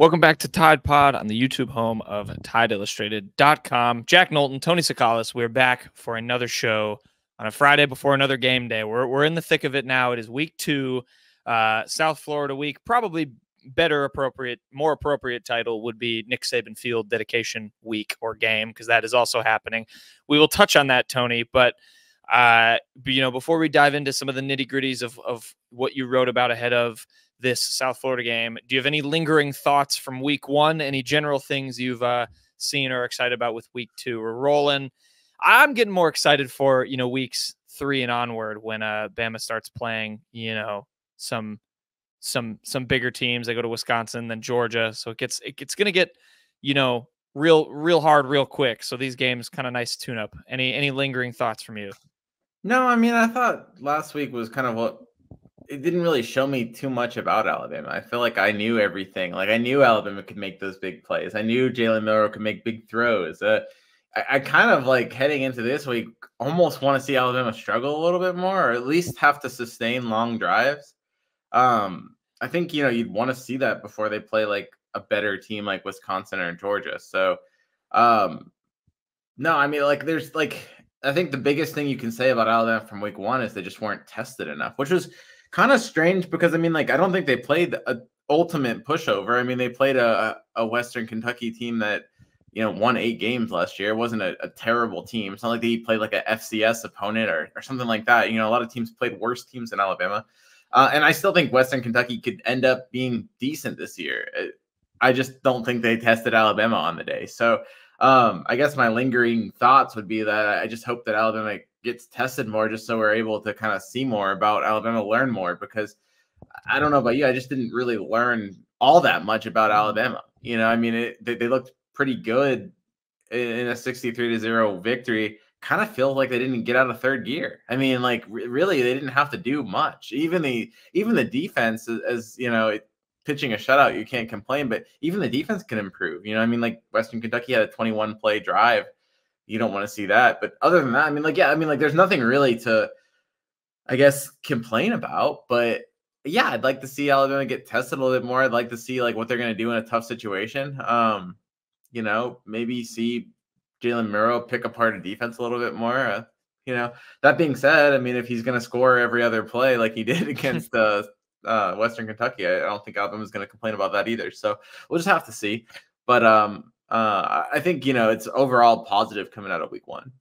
Welcome back to Tide Pod on the YouTube home of TideIllustrated.com. Jack Knowlton, Tony Sakalis. We're back for another show on a Friday before another game day. We're in the thick of it now. It is week 2, South Florida week. Probably more appropriate title would be Nick Saban Field dedication week or game, because that is also happening. We will touch on that, Tony, but before we dive into some of the nitty-gritties of what you wrote about ahead of this South Florida game, do you have any lingering thoughts from week 1? Any general things you've seen or excited about with week 2? We're rolling. I'm getting more excited for, weeks 3 and onward when Bama starts playing, some bigger teams. They go to Wisconsin, then Georgia. So it's going to get, real hard, real quick. So these games kind of nice tune up. Any lingering thoughts from you? No, I mean, I thought last week was kind of it didn't really show me too much about Alabama. I feel like I knew everything. Like I knew Alabama could make those big plays. I knew Jalen Milroe could make big throws. I kind of like heading into this week almost want to see Alabama struggle a little bit more, or at least have to sustain long drives. I think, you'd want to see that before they play like a better team like Wisconsin or Georgia. So, no, I mean, like there's like, I think the biggest thing you can say about Alabama from week 1 is they just weren't tested enough, which was kind of strange because, I mean, like, I don't think they played an ultimate pushover. I mean, they played a Western Kentucky team that, won 8 games last year. It wasn't a terrible team. It's not like they played like a FCS opponent or something like that. A lot of teams played worse teams than Alabama. And I still think Western Kentucky could end up being decent this year. I just don't think they tested Alabama on the day. So I guess my lingering thoughts would be that I just hope that Alabama gets tested more, just so we're able to kind of see more about Alabama, learn more, because I don't know about you, I just didn't really learn all that much about Alabama. I mean, they looked pretty good in a 63-0 victory. Kind of feels like they didn't get out of third gear. I mean, like really, they didn't have to do much. Even the defense, as pitching a shutout, you can't complain, but even the defense can improve. I mean, like Western Kentucky had a 21 play drive. You don't want to see that. But other than that, I mean, like, there's nothing really to, I guess, complain about. But yeah, I'd like to see Alabama get tested a little bit more. I'd like to see like what they're going to do in a tough situation. Maybe see Jalen Milroe pick apart a defense a little bit more. That being said, I mean, if he's going to score every other play like he did against Western Kentucky, I don't think Alabama's going to complain about that either. So we'll just have to see. But I think, it's overall positive coming out of week 1.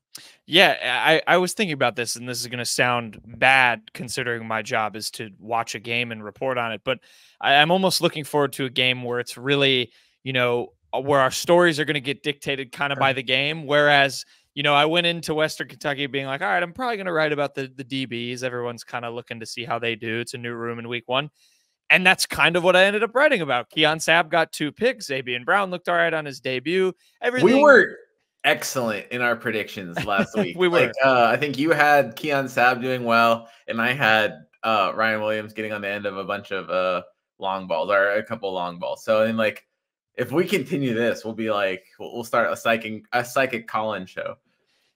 Yeah, I was thinking about this, and this is going to sound bad considering my job is to watch a game and report on it. But I'm almost looking forward to a game where it's really, where our stories are going to get dictated kind of by the game. Whereas, I went into Western Kentucky being like, all right, I'm probably going to write about the DBs. Everyone's kind of looking to see how they do. It's a new room in week 1. And that's kind of what I ended up writing about. Keon Sabb got 2 picks. Zabian Brown looked all right on his debut. We were excellent in our predictions last week. We were. I think you had Keon Sabb doing well, and I had Ryan Williams getting on the end of a bunch of long balls, or a couple long balls. So, and like, if we continue this, we'll be like, we'll start a psychic call-in show.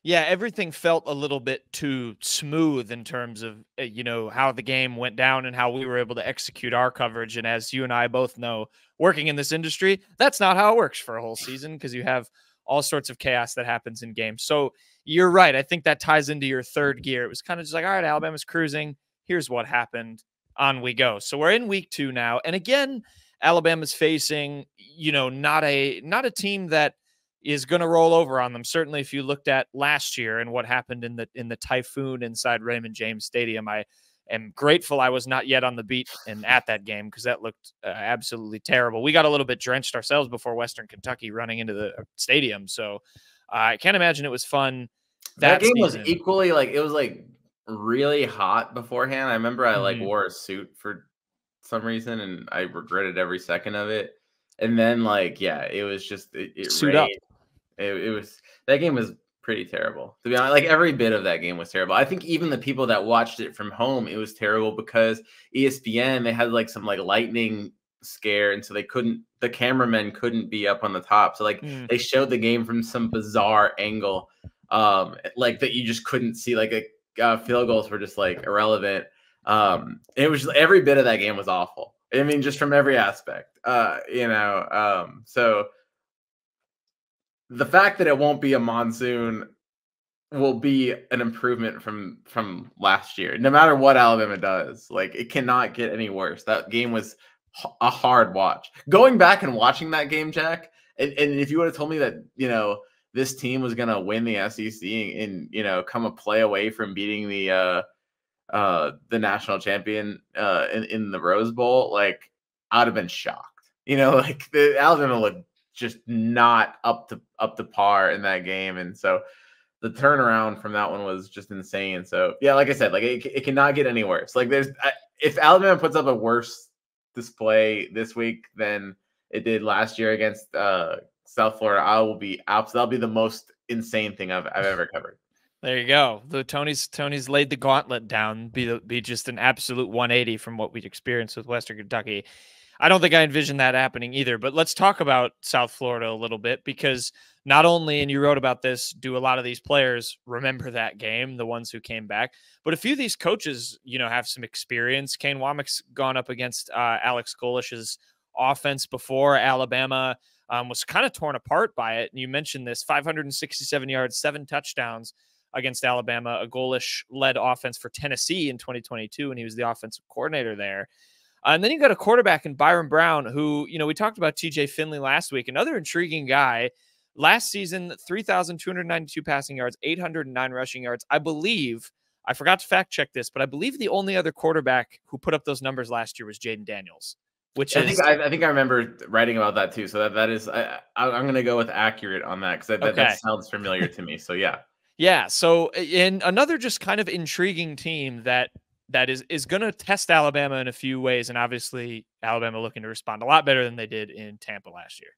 Yeah, everything felt a little bit too smooth in terms of, how the game went down and how we were able to execute our coverage. And as you and I both know, working in this industry, that's not how it works for a whole season, because you have all sorts of chaos that happens in games. So you're right. I think that ties into your third gear. It was kind of just like, all right, Alabama's cruising. Here's what happened. On we go. So we're in week 2 now. And again, Alabama's facing, not a team that is going to roll over on them. Certainly, if you looked at last year and what happened in the typhoon inside Raymond James Stadium, I am grateful I was not yet on the beat and at that game, because that looked absolutely terrible. We got a little bit drenched ourselves before Western Kentucky running into the stadium, so I can't imagine it was fun. That game was equally it was really hot beforehand. I remember I wore a suit for some reason, and I regretted every second of it. And then it was just it suit up. It was, that game was pretty terrible, to be honest. Like every bit of that game was terrible. I think even the people that watched it from home, it was terrible because ESPN, they had some lightning scare, and so the cameramen couldn't be up on the top. So they showed the game from some bizarre angle, that you just couldn't see. Field goals were just irrelevant. It was just, every bit of that game was awful. I mean, just from every aspect. So the fact that it won't be a monsoon will be an improvement from last year. No matter what Alabama does, like it cannot get any worse. That game was a hard watch. Going back and watching that game, Jack, and if you would have told me that, this team was going to win the SEC and, come a play away from beating the national champion in the Rose Bowl, like I'd have been shocked. Like the Alabama looked just not up to par in that game, and so the turnaround from that one was just insane. So yeah, like I said, like it cannot get any worse. Like if Alabama puts up a worse display this week than it did last year against South Florida, that'll be the most insane thing I've ever covered. There you go. Tony's laid the gauntlet down. Be just an absolute 180 from what we'd experienced with Western Kentucky. I don't think I envision that happening either. But let's talk about South Florida a little bit, because not only, and you wrote about this, do a lot of these players remember that game, the ones who came back, but a few of these coaches, have some experience. Kane Womack's gone up against Alex Golish's offense before. Alabama was kind of torn apart by it. And you mentioned this: 567 yards, 7 touchdowns against Alabama, a Golish-led offense for Tennessee in 2022, and he was the offensive coordinator there. And then you got a quarterback in Byron Brown, who, we talked about TJ Finley last week, another intriguing guy. Last season, 3,292 passing yards, 809 rushing yards. I forgot to fact check this, but I believe the only other quarterback who put up those numbers last year was Jaden Daniels, which I think I remember writing about that too. So that is, I'm going to go with accurate on that, because that sounds familiar to me. So yeah. Yeah. So in another just kind of intriguing team that is going to test Alabama in a few ways. And obviously Alabama looking to respond a lot better than they did in Tampa last year.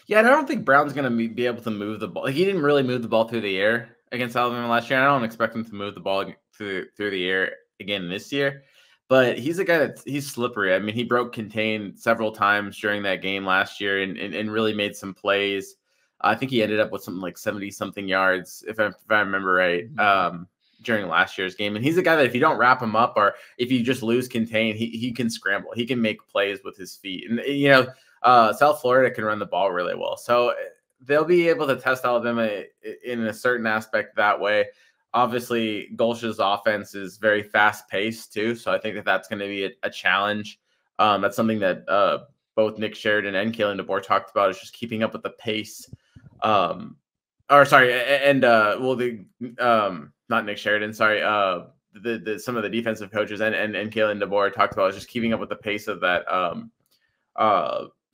Yeah, and I don't think Brown's going to be able to move the ball. He didn't really move the ball through the air against Alabama last year. I don't expect him to move the ball through the air again this year. But he's a guy he's slippery. I mean, he broke contain several times during that game last year and really made some plays. I think he ended up with something like 70-something yards, if I remember right, during last year's game. And he's a guy that if you don't wrap him up, or if you just lose contain, he can scramble. He can make plays with his feet. And, South Florida can run the ball really well. So they'll be able to test Alabama in a certain aspect that way. Obviously, Golsh's offense is very fast-paced too, so I think that's going to be a challenge. That's something that both Nick Sheridan and Kalen DeBoer talked about, is just keeping up with the pace. Not Nick Sheridan, sorry. Some of the defensive coaches and Kalen DeBoer talked about is just keeping up with the pace of that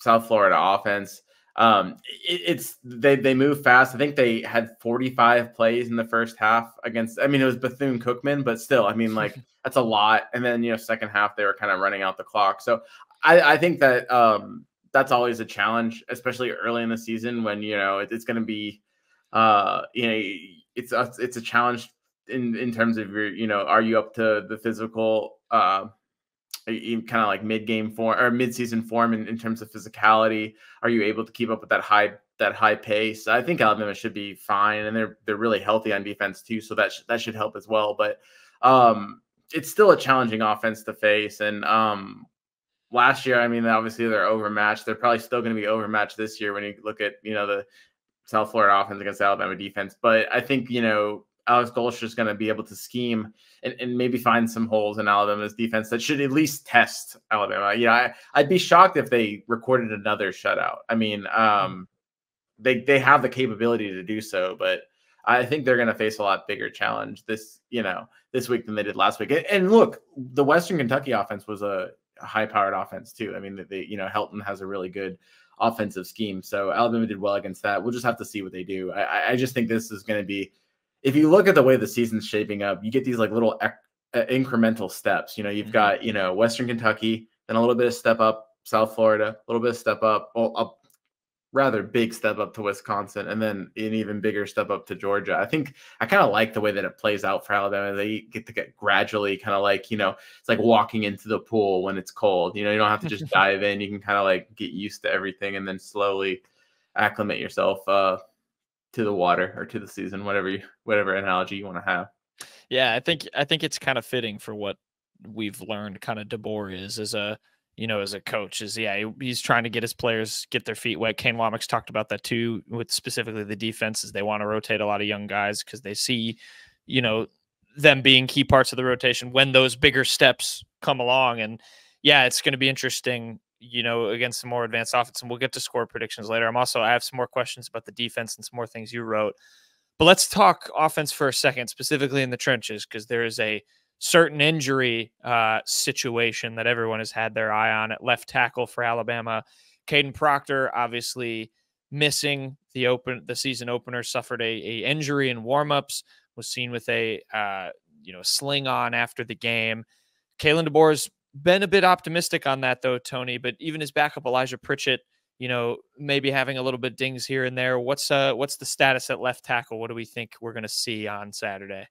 South Florida offense. They move fast. I think they had 45 plays in the first half against, it was Bethune-Cookman, but still, like that's a lot. And then, second half, they were kind of running out the clock. So I think that that's always a challenge, especially early in the season when, it's going to be, it's a challenge in terms of your, are you up to the physical, kind of like mid-game form or mid-season form in terms of physicality? Are you able to keep up with that high pace? I think Alabama should be fine, and they're really healthy on defense too, so that should help as well. But it's still a challenging offense to face. And last year, obviously they're overmatched. They're probably still going to be overmatched this year when you look at the South Florida offense against Alabama defense. But I think Alex Golsh is going to be able to scheme and maybe find some holes in Alabama's defense that should at least test Alabama. I'd be shocked if they recorded another shutout. They have the capability to do so, but I think they're going to face a lot bigger challenge this week than they did last week. And look, the Western Kentucky offense was a high-powered offense too. Helton has a really good offensive scheme, so Alabama did well against that. We'll just have to see what they do. I just think this is going to be, if you look at the way the season's shaping up, you get these like little incremental steps. You've got, Western Kentucky, then a little bit of step up, South Florida, a little bit of step up, a rather big step up to Wisconsin, and then an even bigger step up to Georgia. I think I kind of like the way that it plays out for Alabama. They get gradually kind of like, it's like walking into the pool when it's cold. You don't have to just dive in. You can kind of like get used to everything and then slowly acclimate yourself to the water or to the season, whatever analogy you want to have. Yeah, I think it's kind of fitting for what we've learned kind of DeBoer is a as a coach is, he's trying to get his players get their feet wet. Kane Womack's talked about that too, with specifically the defenses. They want to rotate a lot of young guys because they see, them being key parts of the rotation when those bigger steps come along. And it's going to be interesting, against some more advanced offense. And we'll get to score predictions later. I have some more questions about the defense and some more things you wrote. But let's talk offense for a second, specifically in the trenches, because there is a certain injury situation that everyone has had their eye on at left tackle for Alabama. Kadyn Proctor, obviously missing the season opener, suffered a injury in warmups, was seen with a sling on after the game. Kalen DeBoer's been a bit optimistic on that though, Tony, but even his backup Elijah Pritchett, maybe having a little bit dings here and there. What's the status at left tackle? What do we think we're going to see on Saturday?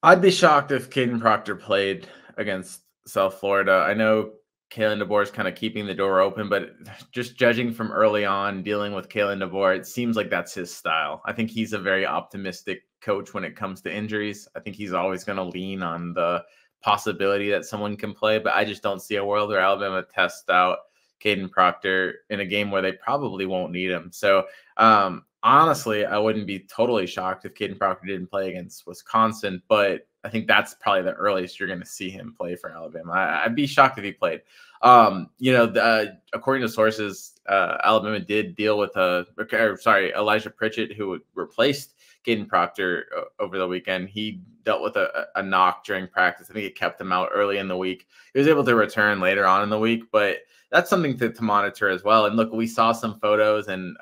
I'd be shocked if Kadyn Proctor played against South Florida. I know Kalen DeBoer is kind of keeping the door open, but just judging from early on dealing with Kalen DeBoer, it seems like that's his style. I think he's a very optimistic coach when it comes to injuries. I think he's always going to lean on the possibility that someone can play, but I just don't see a world where Alabama tests out Kadyn Proctor in a game where they probably won't need him. So honestly, I wouldn't be totally shocked if Kadyn Proctor didn't play against Wisconsin, but I think that's probably the earliest you're going to see him play for Alabama. I'd be shocked if he played. According to sources, Alabama did deal with Elijah Pritchett, who replaced Kadyn Proctor over the weekend. He dealt with a knock during practice. I think it kept him out early in the week. He was able to return later on in the week, but that's something to monitor as well. And look, we saw some photos, and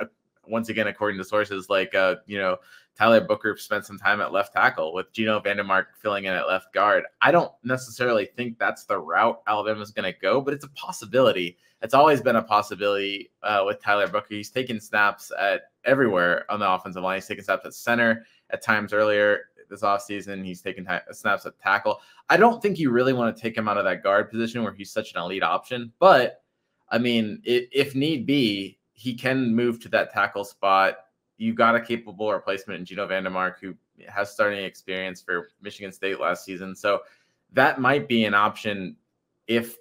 once again, according to sources, Tyler Booker spent some time at left tackle with Gino Vandermark filling in at left guard. I don't necessarily think that's the route Alabama's going to go, but it's a possibility. It's always been a possibility with Tyler Booker. He's taken snaps at everywhere on the offensive line. He's taken snaps at center at times earlier this offseason. He's taken snaps at tackle. I don't think you really want to take him out of that guard position where he's such an elite option, but I mean, if need be, he can move to that tackle spot. You got a capable replacement in Gino Vandermark, who has starting experience for Michigan State last season. So that might be an option if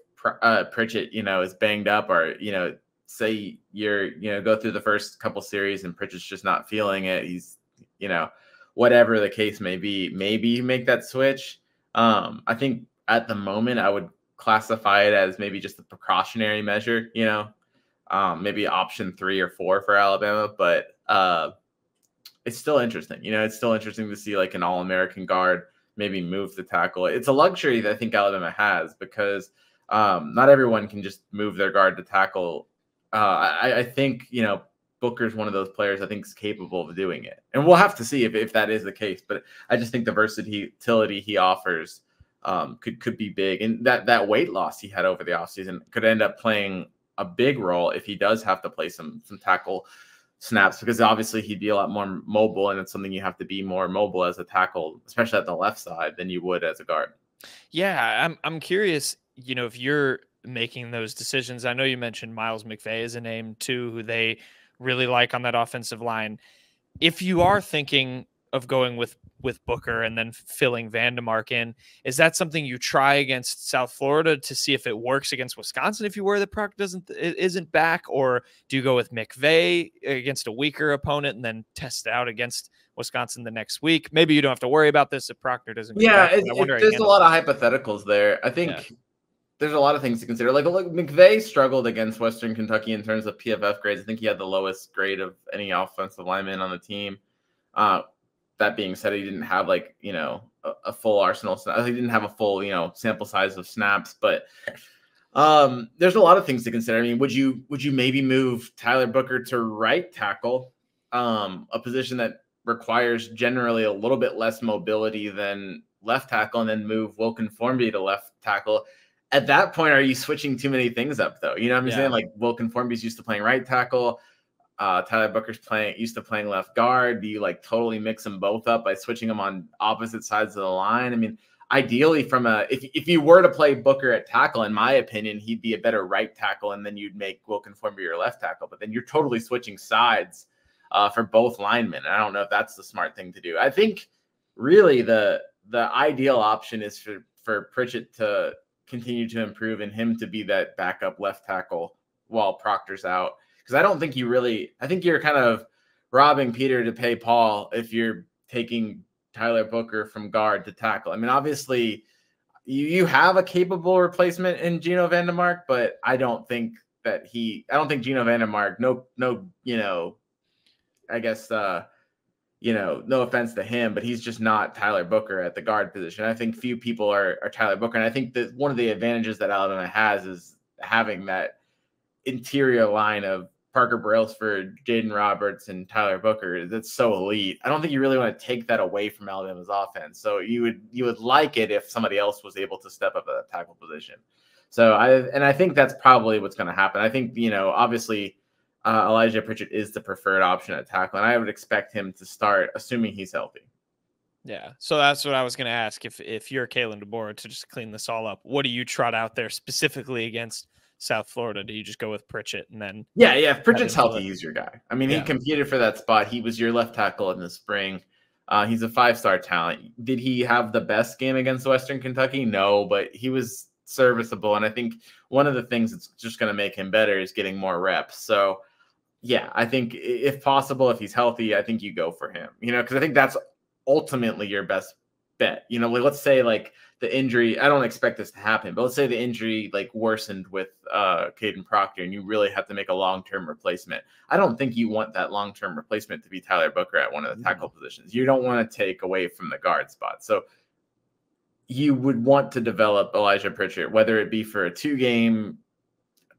Pritchett, is banged up, or, say you're, go through the first couple series and Pritchett's just not feeling it. He's, whatever the case may be, maybe you make that switch. I think at the moment I would classify it as maybe just a precautionary measure, maybe option 3 or 4 for Alabama, but it's still interesting. It's still interesting to see like an All-American guard maybe move the tackle. It's a luxury that I think Alabama has because not everyone can just move their guard to tackle. I think, Booker's one of those players I think is capable of doing it. And we'll have to see if that is the case. But I just think the versatility he offers could be big. And that weight loss he had over the offseason could end up playing a big role if he does have to play some tackle snaps, because obviously he'd be a lot more mobile, and it's something you have to be more mobile as a tackle, especially at the left side, than you would as a guard. Yeah, I'm curious, if you're making those decisions. I know you mentioned Miles McVay as a name too, who they really like on that offensive line. If you are thinking of going with Booker and then filling Vandermark in, is that something you try against South Florida to see if it works against Wisconsin if you worry that Proctor isn't back, or do you go with McVay against a weaker opponent and then test it out against Wisconsin the next week? Maybe you don't have to worry about this if Proctor doesn't come back. There's a lot of hypotheticals there. I think there's a lot of things to consider. Like McVay struggled against Western Kentucky in terms of PFF grades. I think he had the lowest grade of any offensive lineman on the team. That being said, he didn't have a full arsenal. He didn't have a full, sample size of snaps, but there's a lot of things to consider. I mean, would you maybe move Tyler Booker to right tackle, a position that requires generally a little bit less mobility than left tackle, and then move Will Conformity to left tackle? At that point, are you switching too many things up though? You know what I'm saying? Like Will Conformity's used to playing right tackle. Tyler Booker's used to playing left guard. Do you totally mix them both up by switching them on opposite sides of the line? I mean, ideally if you were to play Booker at tackle, in my opinion, he'd be a better right tackle, and then you'd make Will Conformity your left tackle. But then you're totally switching sides for both linemen. I don't know if that's the smart thing to do. I think really the ideal option is for Pritchett to continue to improve and him to be that backup left tackle while Proctor's out. Because I don't think I think you're kind of robbing Peter to pay Paul if you're taking Tyler Booker from guard to tackle. I mean, obviously you have a capable replacement in Geno Vandermark, but I don't think Geno Vandermark, I guess, no offense to him, but he's just not Tyler Booker at the guard position. I think few people are Tyler Booker. And I think that one of the advantages that Alabama has is having that interior line of Parker Brailsford, Jaden Roberts, and Tyler Booker. That's so elite. I don't think you really want to take that away from Alabama's offense. So you would like it if somebody else was able to step up at that tackle position. So I think that's probably what's going to happen. I think, obviously Elijah Pritchett is the preferred option at tackle, and I would expect him to start, assuming he's healthy. Yeah, so that's what I was going to ask. If you're Kalen DeBoer, to just clean this all up, what do you trot out there specifically against South Florida? Do you just go with Pritchett and then? Yeah. If Pritchett's healthy, he's your guy. I mean, he competed for that spot. He was your left tackle in the spring. He's a 5-star talent. Did he have the best game against Western Kentucky? No, but he was serviceable. And I think one of the things that's just going to make him better is getting more reps. So, yeah, I think if possible, if he's healthy, I think you go for him, because I think that's ultimately your best bet. Let's say like the injury, I don't expect this to happen, but let's say the injury like worsened with Kadyn Proctor and you really have to make a long-term replacement. I don't think you want that long-term replacement to be Tyler Booker at one of the tackle positions. You don't want to take away from the guard spot. So you would want to develop Elijah Pritchett, whether it be for a 2-game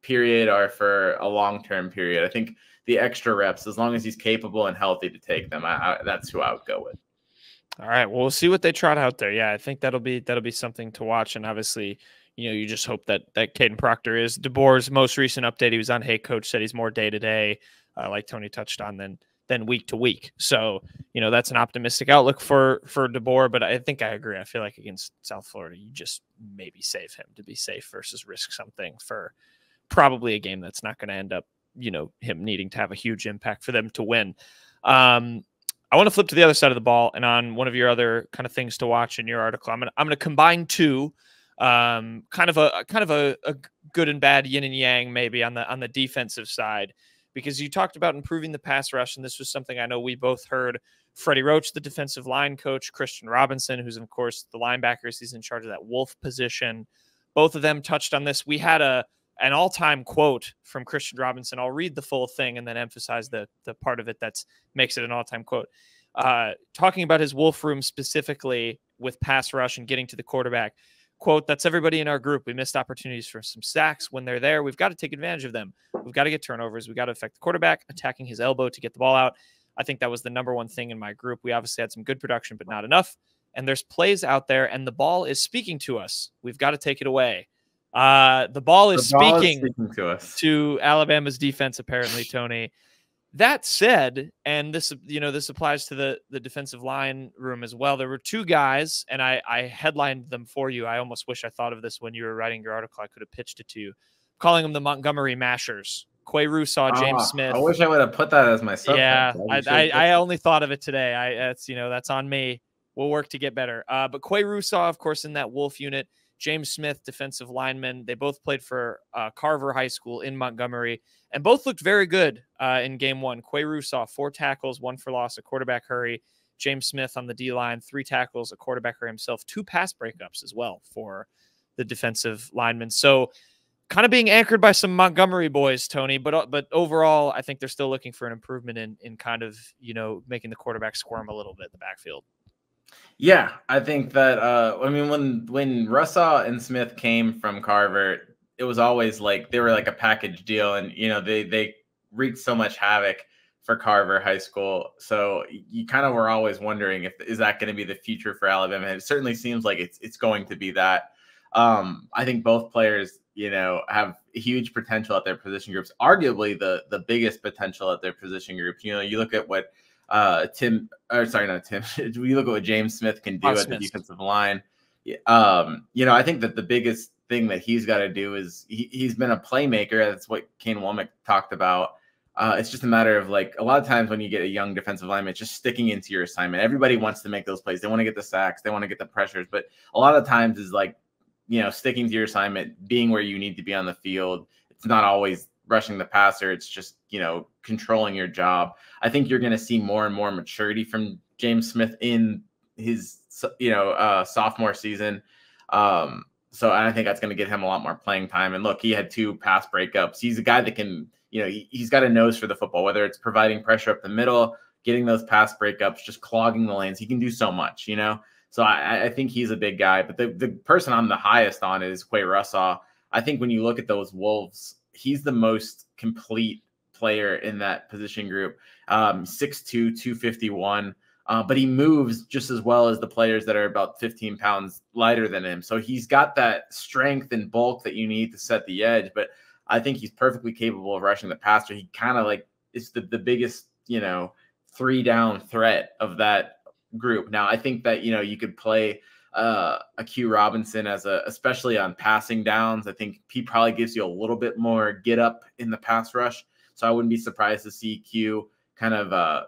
period or for a long-term period. I think the extra reps, as long as he's capable and healthy to take them, that's who I would go with. All right. Well, we'll see what they trot out there. Yeah, I think that'll be something to watch. And obviously, you just hope that Kadyn Proctor is DeBoer's most recent update. He was on Hey Coach, said he's more day to day, like Tony touched on, than week to week. So, that's an optimistic outlook for DeBoer. But I think I agree. I feel like against South Florida, you just maybe save him to be safe versus risk something for probably a game that's not going to end up, him needing to have a huge impact for them to win. I want to flip to the other side of the ball, and on one of your other kind of things to watch in your article, I'm going to combine two, kind of a good and bad yin and yang maybe on the defensive side, because you talked about improving the pass rush, and this was something I know we both heard Freddie Roach, the defensive line coach, Christian Robinson, who's of course the linebackers, he's in charge of that wolf position. Both of them touched on this. We had an all-time quote from Christian Robinson. I'll read the full thing and then emphasize the part of it that makes it an all-time quote. Talking about his wolf room specifically with pass rush and getting to the quarterback. Quote, "That's everybody in our group. We missed opportunities for some sacks. When they're there, we've got to take advantage of them. We've got to get turnovers. We've got to affect the quarterback, attacking his elbow to get the ball out. I think that was the number one thing in my group. We obviously had some good production, but not enough. And there's plays out there, and the ball is speaking to us. We've got to take it away." The ball is speaking to us, to Alabama's defense, apparently, Tony. That said, and this applies to the defensive line room as well. There were two guys, and I headlined them for you. I almost wish I thought of this when you were writing your article. I could have pitched it to you, calling them the Montgomery Mashers. Quay Rousseau, James Smith. I wish I would have put that as my subtitle. Yeah, I only thought of it today. That's on me. We'll work to get better. But Quay Rousseau, of course, in that Wolf unit. James Smith, defensive lineman. They both played for Carver High School in Montgomery, and both looked very good in game one. Quay Rousseau, 4 tackles, 1 for loss, a quarterback hurry. James Smith on the D-line, 3 tackles, a quarterback hurry himself, 2 pass breakups as well for the defensive linemen. So kind of being anchored by some Montgomery boys, Tony, but overall, I think they're still looking for an improvement in kind of, making the quarterback squirm a little bit in the backfield. Yeah, I think that when Rousseau and Smith came from Carver, it was always like they were like a package deal, and they wreaked so much havoc for Carver High School. So you kind of were always wondering is that going to be the future for Alabama? And it certainly seems like it's going to be that. I think both players, have huge potential at their position groups. Arguably the biggest potential at their position groups. You look at what you look at what James Smith can do at the defensive line. I think that the biggest thing that he's got to do is he's been a playmaker. That's what Kane Womack talked about. It's just a matter of like a lot of times when you get a young defensive lineman, it's just sticking into your assignment. Everybody wants to make those plays. They want to get the sacks. They want to get the pressures. But a lot of times is like sticking to your assignment, being where you need to be on the field. It's not always rushing the passer. It's just, controlling your job. I think you're going to see more and more maturity from James Smith in his, sophomore season. So I think that's going to get him a lot more playing time. And look, he had 2 pass breakups. He's a guy that can, he's got a nose for the football, whether it's providing pressure up the middle, getting those pass breakups, just clogging the lanes. He can do so much, So I think he's a big guy. But the person I'm the highest on is Quay Russaw. I think when you look at those Wolves, he's the most complete player in that position group. 6'2", 251. But he moves just as well as the players that are about 15 pounds lighter than him. So he's got that strength and bulk that you need to set the edge. But I think he's perfectly capable of rushing the passer. He kind of is the biggest, 3-down threat of that group. Now, I think that, you could play a Q Robinson especially on passing downs. I think he probably gives you a little bit more get up in the pass rush. So I wouldn't be surprised to see Q kind of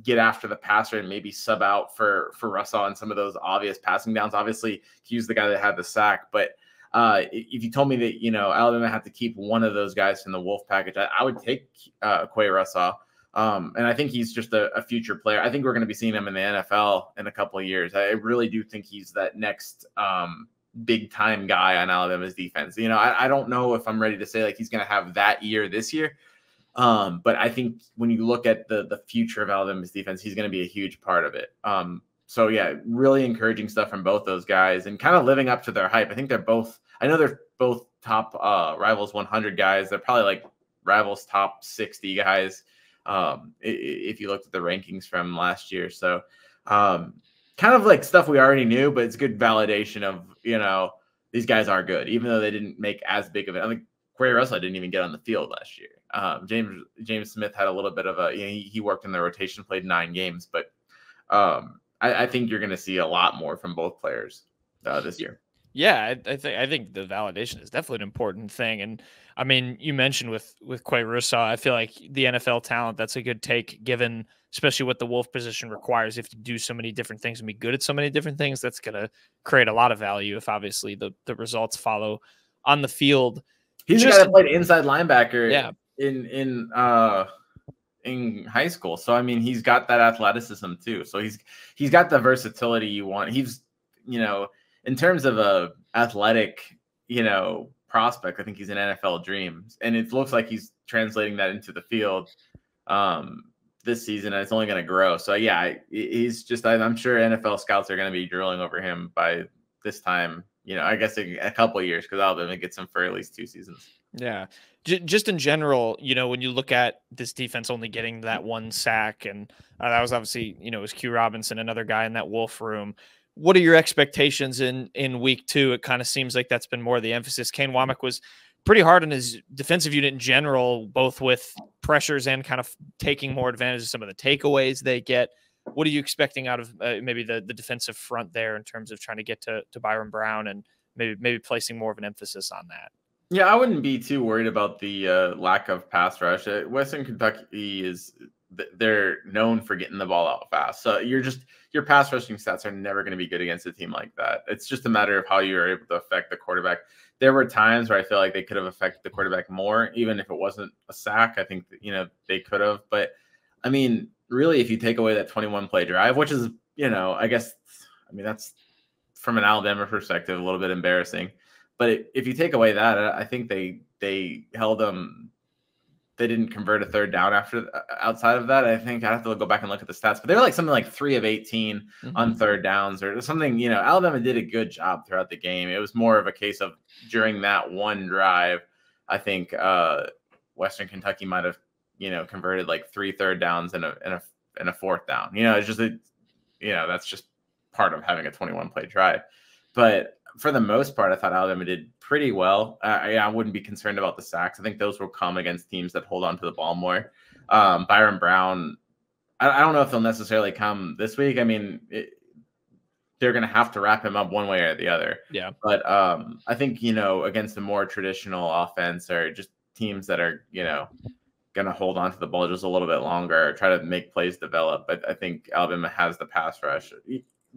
get after the passer and maybe sub out for Russell on some of those obvious passing downs. Obviously, Q's the guy that had the sack, but if you told me that, Alabama had to keep one of those guys from the Wolf package, I would take Quay Russell. And I think he's just a future player. I think we're going to be seeing him in the NFL in a couple of years. I really do think he's that next big time guy on Alabama's defense. I don't know if I'm ready to say he's going to have that year this year. But I think when you look at the future of Alabama's defense, he's going to be a huge part of it. So yeah, really encouraging stuff from both those guys and kind of living up to their hype. I think they're both top Rivals 100 guys. They're probably Rivals top 60 guys. If you looked at the rankings from last year. So, kind of stuff we already knew, but it's good validation of, these guys are good, even though they didn't make as big of it. I mean, Quay Russell didn't even get on the field last year. James Smith had a little bit of he worked in the rotation, played 9 games, but I think you're going to see a lot more from both players this year. Yeah, I think the validation is definitely an important thing. And I mean, you mentioned with Quay Russaw, I feel like the NFL talent, that's a good take, given especially what the Wolf position requires. If you do so many different things and be good at so many different things, that's going to create a lot of value if obviously the results follow on the field. He's a guy that played inside linebacker in high school. So I mean, he's got that athleticism too. So he's got the versatility you want. He's, in terms of a athletic, prospect, I think he's an NFL dream, and it looks like he's translating that into the field this season, and it's only going to grow. So yeah, he's just, I'm sure NFL scouts are going to be drilling over him by this time. I guess a couple of years, because Alabama gets him for at least 2 seasons. Yeah. Just in general, when you look at this defense only getting that 1 sack, and that was obviously, it was Q Robinson, another guy in that Wolf room. What are your expectations in week 2? It kind of seems like that's been more of the emphasis. Kane Womack was pretty hard on his defensive unit in general, both with pressures and kind of taking more advantage of some of the takeaways they get. What are you expecting out of maybe the defensive front there in terms of trying to get to Byron Brown and maybe placing more of an emphasis on that? Yeah, I wouldn't be too worried about the lack of pass rush. Western Kentucky they're known for getting the ball out fast. So your pass rushing stats are never going to be good against a team like that. It's just a matter of how you're able to affect the quarterback. There were times where I feel like they could have affected the quarterback more, even if it wasn't a sack. I think they could have. But I mean, really, if you take away that 21 play drive, which is, that's from an Alabama perspective, a little bit embarrassing. But if you take away that, I think they held them. They didn't convert a 3rd down outside of that. I think I have to go back and look at the stats, but they were something like 3 of 18 on 3rd downs or something. Alabama did a good job throughout the game. It was more of a case of during that one drive, I think Western Kentucky might have, converted 3 3rd downs and a 4th down. It's just that's just part of having a 21 play drive. But for the most part, I thought Alabama did pretty well. I wouldn't be concerned about the sacks. I think those will come against teams that hold on to the ball more. Byron Brown, I don't know if they'll necessarily come this week. I mean, they're going to have to wrap him up one way or the other. Yeah. But I think, against a more traditional offense or just teams that are, going to hold on to the ball just a little bit longer, try to make plays develop. But I think Alabama has the pass rush.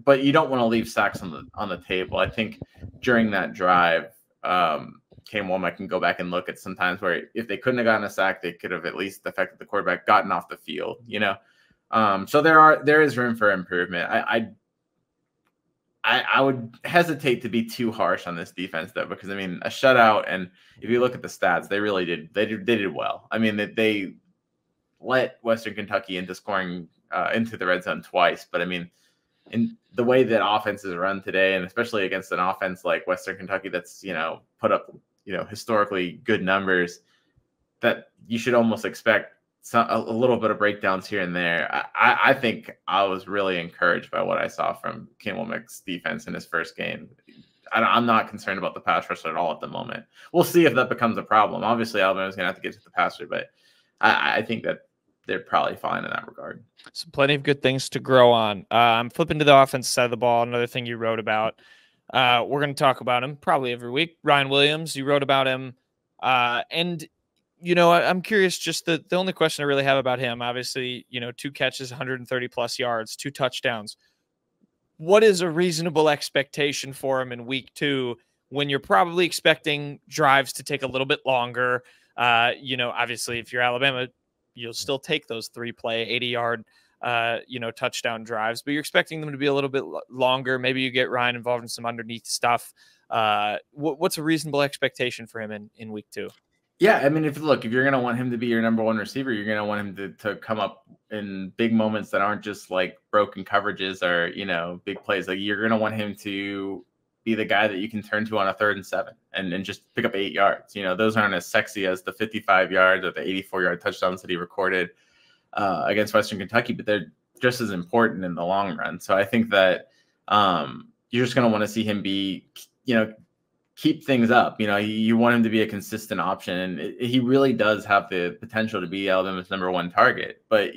but you don't want to leave sacks on the table. I think during that drive, Kane Womack can go back and look at some times where if they couldn't have gotten a sack, they could have at least affected the quarterback, gotten off the field, So there is room for improvement. I would hesitate to be too harsh on this defense though, because I mean a shutout, and if you look at the stats, they really did they did well. I mean they let Western Kentucky into scoring into the red zone twice, but I mean in the way that offenses run today, and especially against an offense like Western Kentucky that's put up historically good numbers, that you should almost expect a little bit of breakdowns here and there. I think I was really encouraged by what I saw from Kane Womack's defense in his first game. I'm not concerned about the pass rush at all at the moment. We'll see if that becomes a problem. Obviously, Alabama's going to have to get to the passer, but I think that they're probably fine in that regard. So plenty of good things to grow on. I'm flipping to the offense side of the ball. Another thing you wrote about. We're going to talk about him probably every week. Ryan Williams, you wrote about him. And I'm curious, just the only question I really have about him, obviously, 2 catches, 130 plus yards, 2 touchdowns. What is a reasonable expectation for him in week 2 when you're probably expecting drives to take a little bit longer? Obviously, if you're Alabama, you'll still take those 3-play, 80-yard, touchdown drives, but you're expecting them to be a little bit longer. Maybe you get Ryan involved in some underneath stuff. What's a reasonable expectation for him in week 2? Yeah, I mean, if you're going to want him to be your number 1 receiver, you're going to want him to come up in big moments that aren't just like broken coverages or, big plays. Like you're going to want him to be the guy that you can turn to on a 3rd and 7 and just pick up 8 yards. Those aren't as sexy as the 55 yards or the 84-yard touchdowns that he recorded against Western Kentucky, but they're just as important in the long run. So I think that you're just going to want to see him be, keep things up. You want him to be a consistent option, and he really does have the potential to be Alabama's number 1 target. But,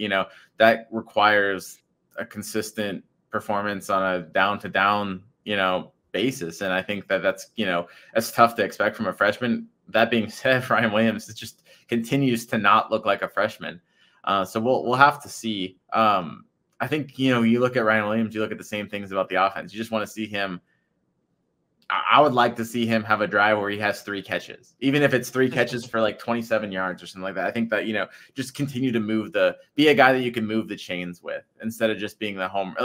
that requires a consistent performance on a down-to-down, basis. And I think that's tough to expect from a freshman. That being said, Ryan Williams just continues to not look like a freshman. So we'll have to see. I think, you look at Ryan Williams, you look at the same things about the offense. You just want to see him. I would like to see him have a drive where he has 3 catches, even if it's 3 catches for like 27 yards or something like that. I think that, just continue to be a guy that you can move the chains with instead of just being the home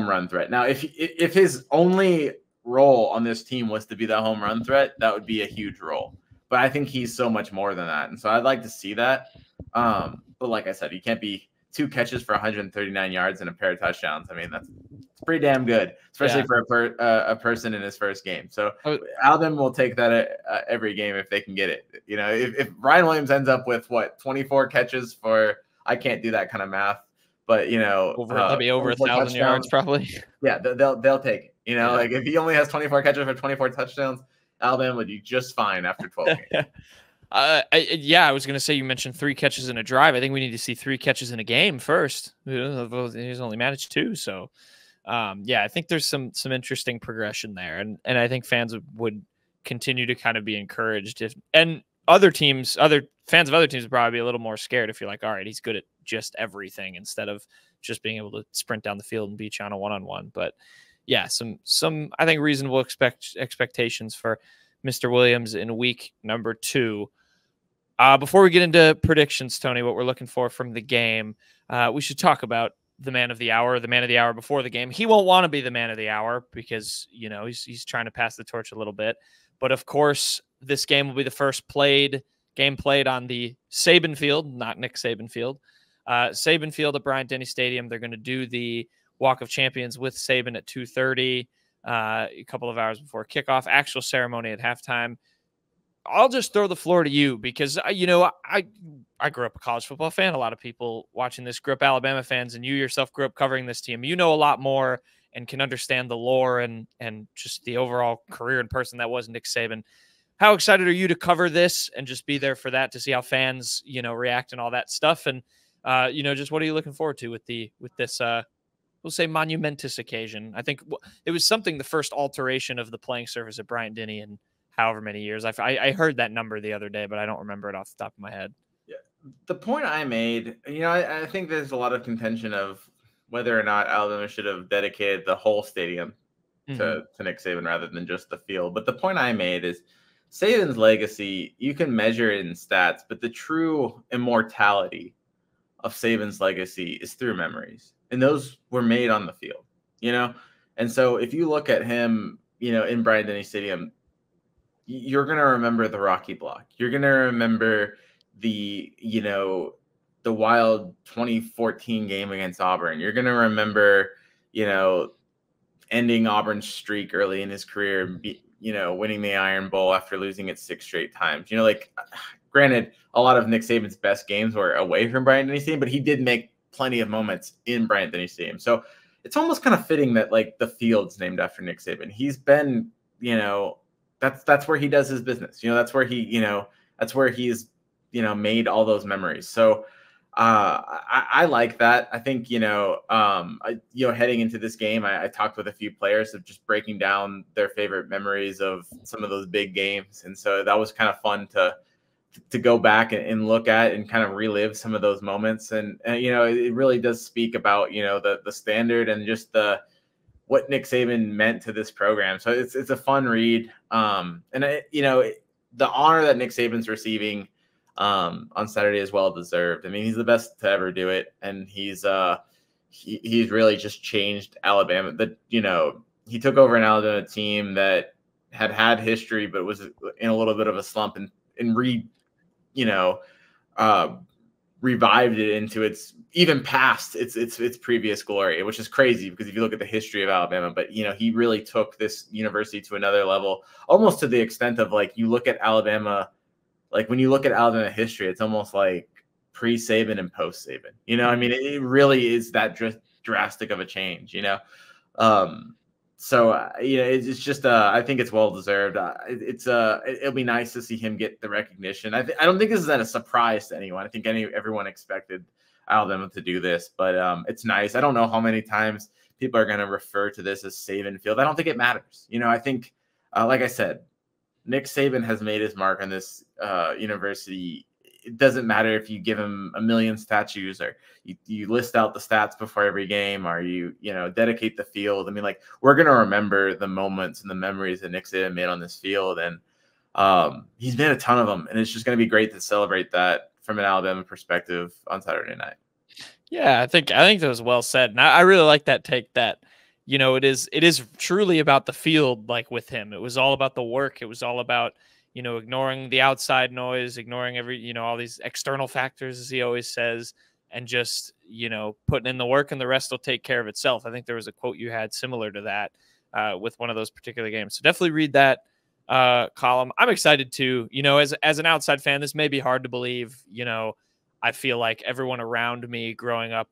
run threat. Now, if his only role on this team was to be the home run threat, that would be a huge role. But I think he's so much more than that. And so I'd like to see that. But like I said, he can't be 2 catches for 139 yards and a pair of touchdowns. I mean, that's pretty damn good, especially for a person in his first game. So Alabama will take that every game if they can get it. If Ryan Williams ends up with 24 catches for, I can't do that kind of math, but that'd be over 1,000 yards probably. Yeah, they'll take it. Like if he only has 24 catches for 24 touchdowns, Alabama would do just fine after 12 games. I was going to say, you mentioned 3 catches in a drive. I think we need to see 3 catches in a game first. He's only managed 2. So, I think there's some interesting progression there. And I think fans would continue to kind of be encouraged. And other fans of other teams would probably be a little more scared if you're like, all right, he's good at just everything instead of just being able to sprint down the field and beat you on a one-on-one. But yeah, some I think reasonable expectations for Mr. Williams in week number 2. Before we get into predictions, Tony, what we're looking for from the game, we should talk about the man of the hour before the game. He won't want to be the man of the hour because, he's trying to pass the torch a little bit. But of course, this game will be the first game played on the Saban Field, not Nick Saban Field. Saban Field at Bryant-Denny Stadium. They're going to do the Walk of Champions with Saban at 2:30, a couple of hours before kickoff. Actual ceremony at halftime. I'll just throw the floor to you because, I grew up a college football fan. A lot of people watching this grew up Alabama fans, and you yourself grew up covering this team. You know a lot more and can understand the lore and just the overall career and person that was Nick Saban. How excited are you to cover this and just be there for that, to see how fans, react and all that stuff? And, just what are you looking forward to with this, we'll say, monumentous occasion? I think it was the first alteration of the playing surface at Bryant-Denny in however many years. I heard that number the other day, but I don't remember it off the top of my head. Yeah. The point I made, I think there's a lot of contention of whether or not Alabama should have dedicated the whole stadium to Nick Saban rather than just the field. But the point I made is Saban's legacy, you can measure it in stats, but the true immortality of Saban's legacy is through memories. And those were made on the field, you know? And so if you look at him, you know, in Bryant-Denny Stadium, you're going to remember the Rocky Block. You're going to remember the, you know, the wild 2014 game against Auburn. You're going to remember, you know, ending Auburn's streak early in his career, you know, winning the Iron Bowl after losing it 6 straight times. You know, like, granted, a lot of Nick Saban's best games were away from Bryant-Denny Stadium, but he did make plenty of moments in Bryant-Denny Stadium. So it's almost kind of fitting that, like, the field's named after Nick Saban. He's been, you know, that's where he does his business. You know, that's where he, you know, that's where he's, you know, made all those memories. So I like that. I think, you know, heading into this game, I talked with a few players of just breaking down their favorite memories of some of those big games. And so that was kind of fun to go back and look at and kind of relive some of those moments. And you know, it really does speak about, you know, the standard and just what Nick Saban meant to this program. So it's a fun read. You know, the honor that Nick Saban's receiving on Saturday is well deserved. I mean, he's the best to ever do it, and he's really just changed Alabama. That, you know, he took over an Alabama team that had history, but was in a little bit of a slump, and revived it into its even past its previous glory, which is crazy because if you look at the history of Alabama, but you know, he really took this university to another level, almost to the extent of, like, you look at Alabama. Like, when you look at Alabama history, it's almost like pre-Saban and post-Saban. You know, I mean, it really is that drastic of a change, you know? It's just, I think it's well-deserved. It'll be nice to see him get the recognition. I don't think this is a surprise to anyone. I think everyone expected Alabama to do this, but it's nice. I don't know how many times people are going to refer to this as Saban Field. I don't think it matters. You know, I think, like I said, Nick Saban has made his mark on this university. It doesn't matter if you give him 1 million statues or you list out the stats before every game or you know, dedicate the field. I mean, like, we're going to remember the moments and the memories that Nick Saban made on this field. And he's made a ton of them. And it's just going to be great to celebrate that from an Alabama perspective on Saturday night. Yeah, I think that was well said. And I really like that take that, you know, it is truly about the field. Like, with him, it was all about the work. It was all about, you know, ignoring the outside noise, ignoring you know, all these external factors, as he always says, and just, you know, putting in the work, and the rest will take care of itself. I think there was a quote you had similar to that with one of those particular games. So definitely read that column. I'm excited too. You know, as an outside fan, this may be hard to believe. You know, I feel like everyone around me growing up,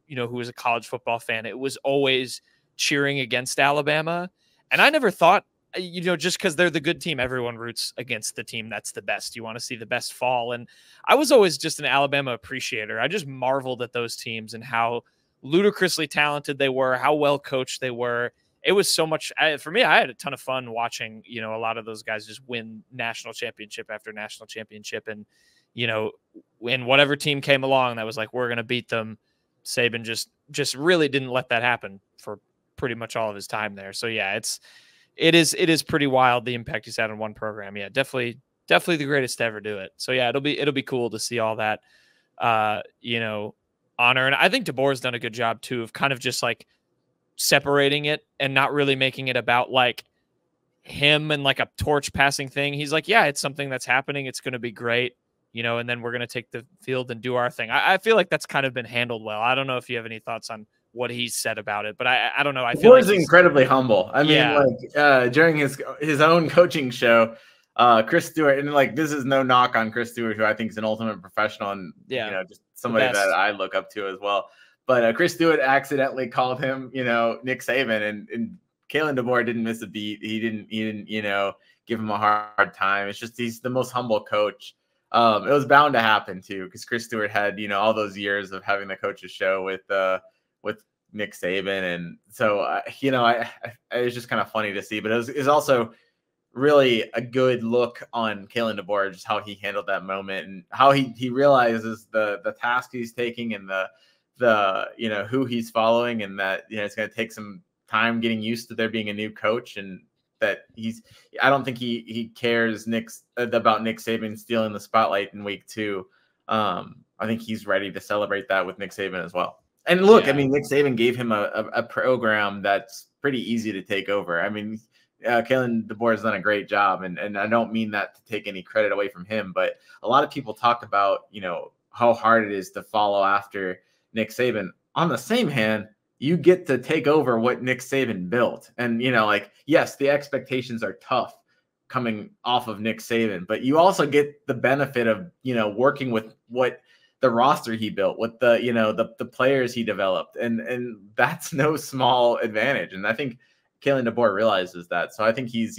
you know, who was a college football fan, it was always cheering against Alabama. And I never thought, you know, just because they're the good team, everyone roots against the team that's the best. You want to see the best fall. And I was always just an Alabama appreciator. I just marveled at those teams and how ludicrously talented they were, how well coached they were. It was so much for me. I had a ton of fun watching, you know, a lot of those guys just win national championship after national championship. And, you know, when whatever team came along that was like, we're going to beat them, Saban just really didn't let that happen for pretty much all of his time there. So yeah, it is pretty wild, the impact he's had on one program. Yeah, definitely the greatest to ever do it. So yeah, it'll be cool to see all that you know, honor. And I think DeBoer's done a good job too of kind of just like separating it and not really making it about like him and like a torch passing thing. He's like, yeah, it's something that's happening. It's going to be great, you know, and then we're going to take the field and do our thing. I feel like that's kind of been handled well. I don't know if you have any thoughts on what he's said about it, but I don't know. I feel like he's incredibly humble. I mean, yeah. like during his own coaching show, Chris Stewart, and like, this is no knock on Chris Stewart, who I think is an ultimate professional and, you know, just somebody that I look up to as well. But Chris Stewart accidentally called him, you know, Nick Saban, and Kalen DeBoer didn't miss a beat. He didn't, you know, give him a hard time. It's just, he's the most humble coach. It was bound to happen too, because Chris Stewart had, you know, all those years of having the coaches show with Nick Saban, and so you know, it was just kind of funny to see. But it was also really a good look on Kalen DeBoer, just how he handled that moment and how he realizes the task he's taking and the who he's following, and that it's going to take some time getting used to there being a new coach, and that I don't think he cares about Nick Saban stealing the spotlight in week 2. I think he's ready to celebrate that with Nick Saban as well. And look, I mean, Nick Saban gave him a program that's pretty easy to take over. I mean, Kalen DeBoer has done a great job, and I don't mean that to take any credit away from him, but a lot of people talk about, how hard it is to follow after Nick Saban. On the same hand, you get to take over what Nick Saban built. And, yes, the expectations are tough coming off of Nick Saban, but you also get the benefit of, working with what the roster he built, with the players he developed. And that's no small advantage. And I think Kalen DeBoer realizes that. So I think he's,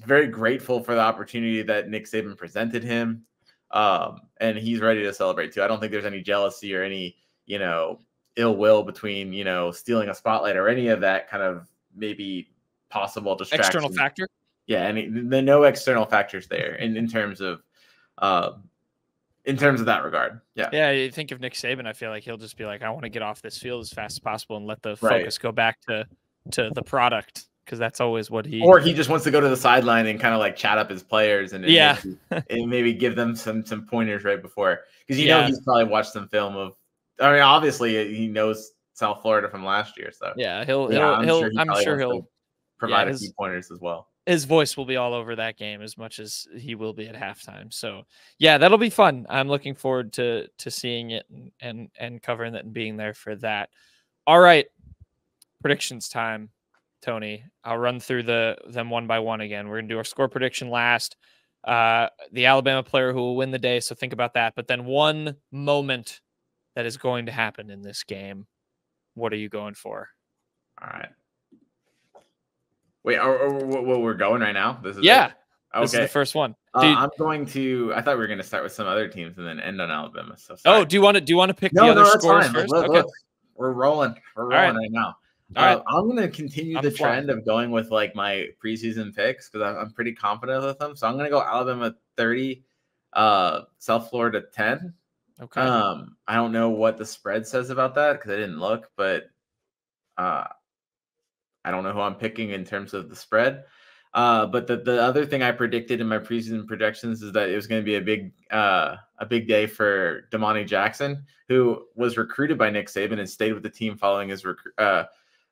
very grateful for the opportunity that Nick Saban presented him. And he's ready to celebrate too. I don't think there's any jealousy or any, ill will between, stealing a spotlight or any of that kind of maybe possible distraction. External factor. Yeah. And the no external factors there in terms of that regard. Yeah. Yeah. You think of Nick Saban, I feel like he'll just be like, I want to get off this field as fast as possible and let the focus go back to the product. Because that's always what or he just wants to go to the sideline and kind of like chat up his players and maybe give them some pointers right before, because he's probably watched some film of. I mean, obviously he knows South Florida from last year, so I'm sure he'll provide a few pointers as well. His voice will be all over that game as much as he will be at halftime. So yeah, that'll be fun. I'm looking forward to seeing it and covering it and being there for that. All right, predictions time. Tony, I'll run through them one by one again. We're going to do our score prediction last. The Alabama player who will win the day, so think about that. But then one moment that is going to happen in this game. What are you going for? All right. Wait, we're going right now? This is Okay. This is the first one. I'm going to. I thought we were going to start with some other teams and then end on Alabama. So sorry. Do you want to pick the other scores first? Look, we're rolling. We're rolling right now. All right. I'm going to continue the trend of going with like my preseason picks because I'm pretty confident with them. So I'm going to go Alabama 30, South Florida 10. Okay. I don't know what the spread says about that because I didn't look, but I don't know who I'm picking in terms of the spread. But the other thing I predicted in my preseason projections is that it was going to be a big day for Damani Jackson, who was recruited by Nick Saban and stayed with the team following his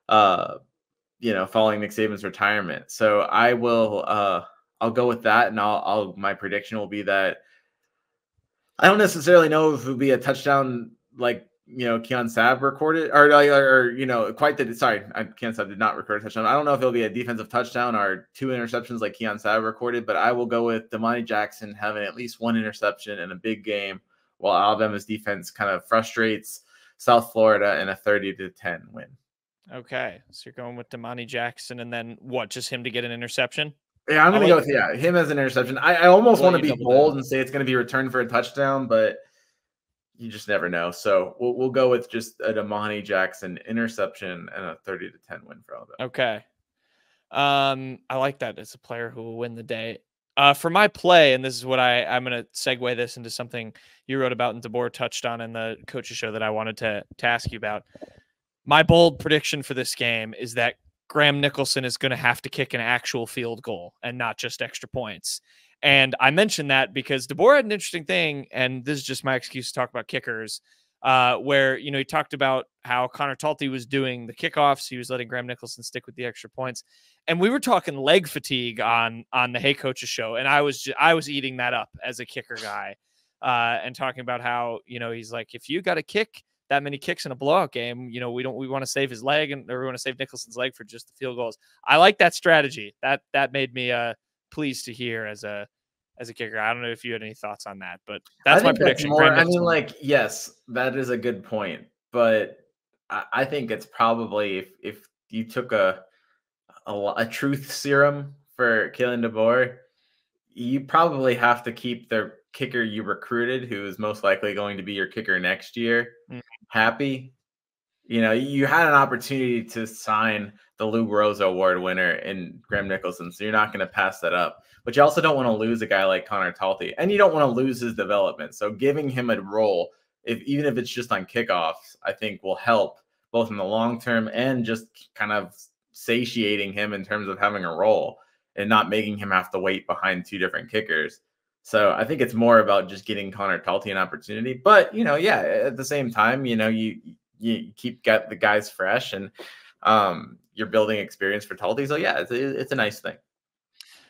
following Nick Saban's retirement. So I will I'll go with that, and my prediction will be that I don't necessarily know if it'll be a touchdown like Keon Sabb recorded or Keon Sabb did not record a touchdown. I don't know if it'll be a defensive touchdown or 2 interceptions like Keon Sabb recorded, but I will go with Damani Jackson having at least 1 interception in a big game while Alabama's defense kind of frustrates South Florida in a 30-10 win. Okay, so you're going with Damani Jackson, and then what? Just him to get an interception? Yeah, I'm going to go with him as an interception. I almost want to be bold and say it's going to be returned for a touchdown, but you just never know. So we'll go with just a Damani Jackson interception and a 30-10 win for Alabama. Okay, I like that. It's a player who will win the day. For my play, and this is what I'm going to segue this into something you wrote about and DeBoer touched on in the coaches show that I wanted to ask you about. My bold prediction for this game is that Graham Nicholson is going to have to kick an actual field goal and not just extra points. And I mentioned that because DeBoer had an interesting thing, and this is just my excuse to talk about kickers, where, he talked about how Connor Talty was doing the kickoffs. He was letting Graham Nicholson stick with the extra points. And we were talking leg fatigue on the Hey Coaches show. And I was eating that up as a kicker guy and talking about how, he's like, if you got to kick that many kicks in a blowout game, we want to save his leg and we want to save Nicholson's leg for just the field goals. I like that strategy. That made me pleased to hear as a kicker. I don't know if you had any thoughts on that, but that's my prediction. Yes, that is a good point, but I think it's probably if you took a truth serum for Kalen DeBoer, you probably have to keep the kicker you recruited, who is most likely going to be your kicker next year, happy. You had an opportunity to sign the Lou Groza Award winner in Graham Nicholson, so you're not going to pass that up. But you also don't want to lose a guy like Connor Talty, and you don't want to lose his development. So giving him a role even if it's just on kickoffs, I think will help both in the long term and just kind of satiating him in terms of having a role and not making him have to wait behind two different kickers. So I think it's more about just getting Connor Talty an opportunity. But, yeah, at the same time, you keep the guys fresh and you're building experience for Talty. So, yeah, it's a nice thing.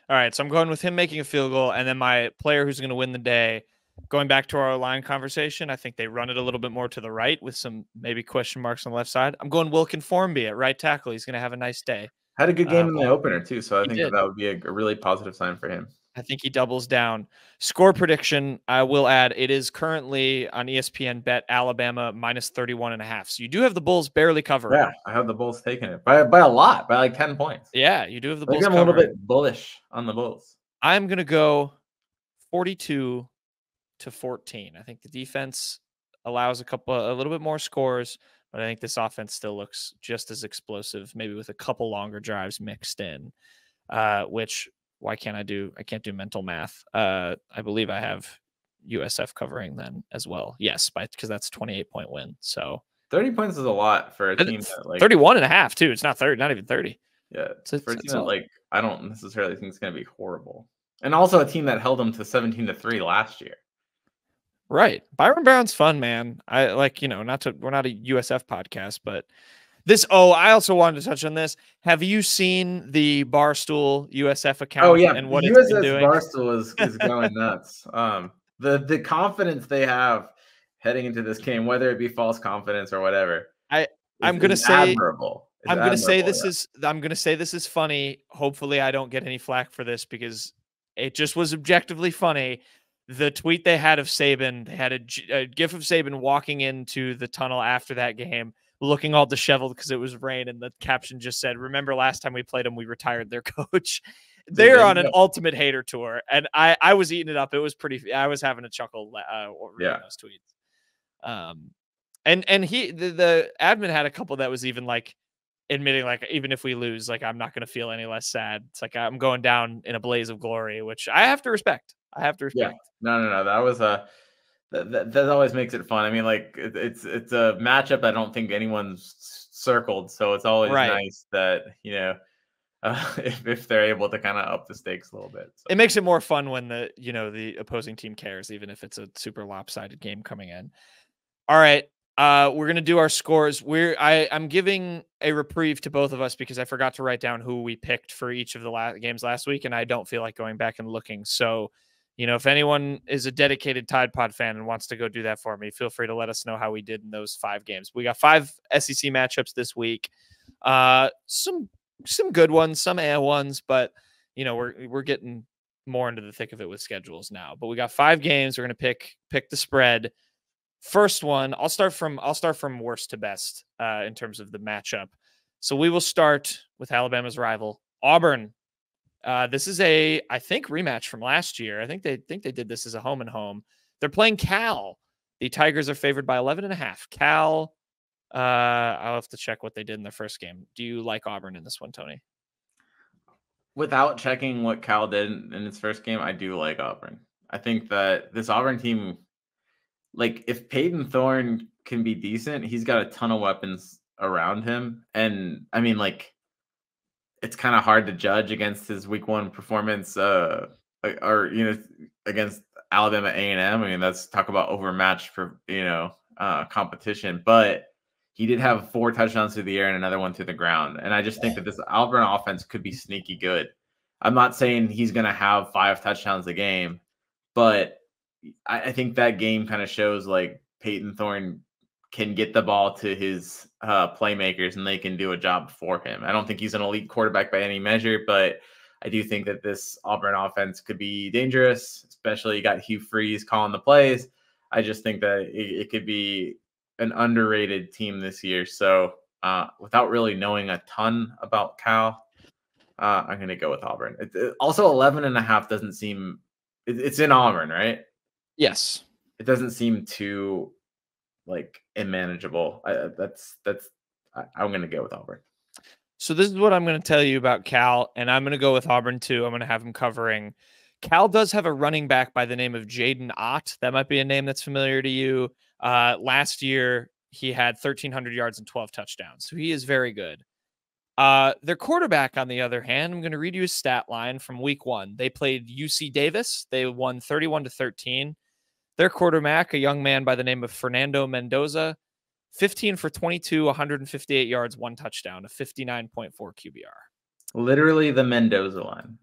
All right, so I'm going with him making a field goal, and then my player who's going to win the day, going back to our line conversation, I think they run it a little bit more to the right with some maybe question marks on the left side. I'm going Wilkin Formby at right tackle. He's going to have a nice day. Had a good game in the opener, too, so I think did. that would be a really positive sign for him. I think he doubles down. Score prediction, I will add, it is currently on ESPN Bet Alabama minus 31.5. So you do have the Bulls barely covering. Yeah, I have the Bulls taking it by a lot, by like 10 points. Yeah, you do have the Bulls I'm a little bit bullish on the Bulls. I'm going to go 42-14. I think the defense allows a little bit more scores, but I think this offense still looks just as explosive, maybe with a couple longer drives mixed in, which I can't do mental math. I believe I have USF covering then as well. Yes, because that's 28-point win. So 30 points is a lot for a team that 31.5 too. It's not 30, not even 30. Yeah, for a team that I don't necessarily think it's going to be horrible. And also a team that held them to 17-3 last year. Right. Byron Brown's fun, man. I we're not a USF podcast, but I also wanted to touch on this. Have you seen the Barstool USF account? Oh yeah, and what USF it's been doing? Barstool is going nuts. The confidence they have heading into this game, whether it be false confidence or whatever, I'm gonna say admirable. I'm gonna say this is funny. Hopefully, I don't get any flack for this because it just was objectively funny. The tweet they had of Saban, they had a gif of Saban walking into the tunnel after that game, looking all disheveled because it was rain, and the caption just said, "Remember last time we played them, we retired their coach." They're on an ultimate hater tour, and I was eating it up. It was I was having a chuckle reading those tweets. And the admin had a couple that was even like admitting like, even if we lose, like I'm not going to feel any less sad. It's like I'm going down in a blaze of glory, which I have to respect. Yeah. No. That was that always makes it fun. I mean, like it's a matchup I don't think anyone's circled, so it's always nice that if they're able to kind of up the stakes a little bit. So. It makes it more fun when the opposing team cares, even if it's a super lopsided game coming in. All right. We're gonna do our scores. I'm giving a reprieve to both of us because I forgot to write down who we picked for each of the games last week, and I don't feel like going back and looking. So, if anyone is a dedicated Tide Pod fan and wants to go do that for me, feel free to let us know how we did in those 5 games. We got 5 SEC matchups this week. Some good ones, some A ones, but we're getting more into the thick of it with schedules now. But we got 5 games. We're gonna pick the spread. First one, I'll start from worst to best in terms of the matchup. So we will start with Alabama's rival, Auburn. This is I think rematch from last year. I think they did this as a home and home. They're playing Cal. The Tigers are favored by 11.5. Cal. I'll have to check what they did in their first game. Do you like Auburn in this one, Tony? Without checking what Cal did in its first game, I do like Auburn. I think that this Auburn team, like if Peyton Thorne can be decent, he's got a ton of weapons around him. And I mean, like, it's kind of hard to judge against his week 1 performance against Alabama A&M. I mean, that's talk about overmatched for, competition, but he did have 4 touchdowns through the air and another one through the ground. And I just think that this Auburn offense could be sneaky good. I'm not saying he's going to have 5 touchdowns a game, but I think that game kind of shows like Peyton Thorne can get the ball to his playmakers and they can do a job for him. I don't think he's an elite quarterback by any measure, but I do think that this Auburn offense could be dangerous, especially you got Hugh Freeze calling the plays. I just think that it could be an underrated team this year. So without really knowing a ton about Cal, I'm going to go with Auburn. Also 11.5 doesn't seem it's in Auburn, right? Yes. It doesn't seem too like unmanageable. I'm going to go with Auburn. So this is what I'm going to tell you about Cal, and I'm going to go with Auburn too. I'm going to have him covering. Cal does have a running back by the name of Jaden Ott. That might be a name that's familiar to you. Last year, he had 1,300 yards and 12 touchdowns. So he is very good. Their quarterback, on the other hand, I'm going to read you his stat line from week 1. They played UC Davis. They won 31-13. Their quarterback, a young man by the name of Fernando Mendoza, 15 for 22, 158 yards, 1 touchdown, a 59.4 QBR. Literally the Mendoza line.